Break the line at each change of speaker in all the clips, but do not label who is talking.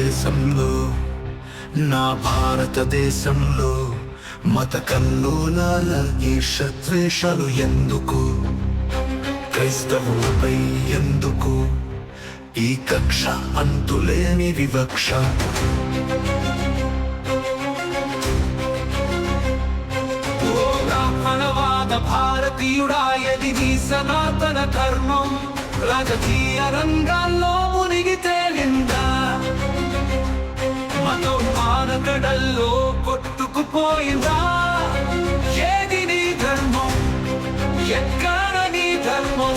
దేశంలో నా భారతదేశంలో మత కల్లోలాల ఈర్ష్యద్వేషాలు ఎందుకు? క్రైస్తవులపై ఎందుకు ఈ కక్ష, అంతులేని వివక్ష? ఓ బ్రాహ్మణవాద భారతీయుడాయది నీ సనాతన ధర్మం రాజకీయ రంగాల్లో మునిగి తేలిందా? మతోన్మాదకడల్లో కొట్టుకుపోయిందా? ఏది నీ ధర్మం? ఎక్కడ నీ ధర్మం?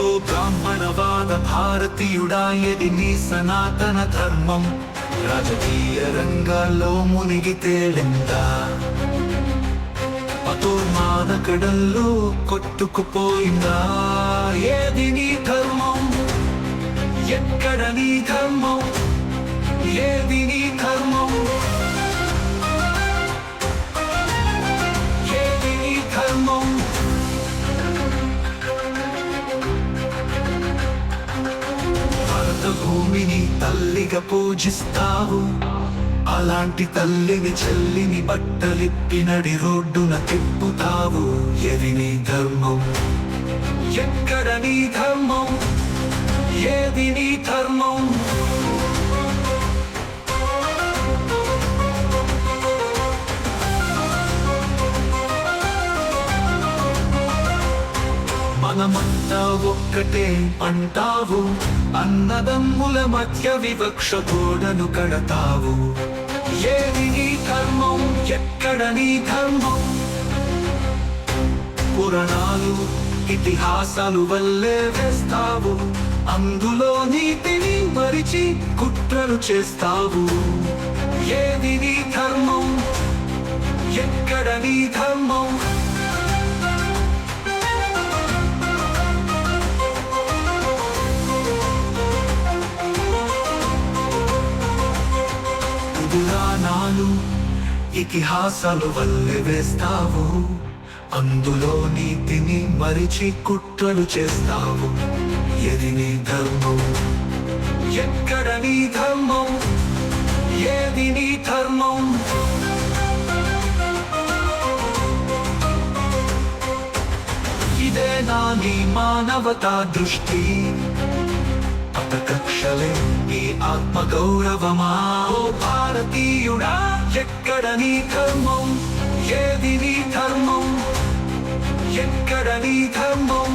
ఓ బ్రాహ్మణవాద భారతీయుడా, ఏది నీ సనాతన ధర్మం రాజకీయ రంగాల్లో మునిగి తేలిందా? మతోన్మాదకడల్లో కొట్టుకుపోయిందా? ఏది నీ ధర్మం? ఎక్కడ నీ ధర్మం? ఏది నీ ధర్మం? ఏది నీ ధర్మం? భరత భూమిని తల్లిగా పూజిస్తావు, అలాంటి తల్లిని చెల్లిని బట్టలిప్పి నడి రోడ్డున తిప్పుతావు. ఏది నీ ధర్మం? ఎక్కడ నీ ధర్మం? ఏది నీ ధర్మం? మనమంతా ఒక్కటే అంటావు, అన్నదమ్ముల మధ్య వివక్ష గోడను కడతావు. ఏది నీ ధర్మం? ఎక్కడ నీ ధర్మం? పురాణాలు ఇతిహాసాలు వల్లే వేస్తావు, అందులో నీతిని మరిచి కుట్రలు చేస్తావు. ఏది నీ ధర్మం? ఎక్కడ నీ ధర్మం? పురాణాలు ఇతిహాసాలు వల్లే వేస్తావు, అందులో నీతిని మరిచి కుట్రలు చేస్తావు. ఏది నీ ధర్మం? ఎక్కడ నీ ధర్మం? ఏది నీ ధర్మం? ఇదేనా నీ మానవతా దృష్టి? కక్షలే నీ ఆత్మగౌరవమా? ఓ భారతీయుడా, ఎక్కడ నీ ధర్మం? ఏది నీ ధర్మం? ఎక్కడ నీ ధర్మం?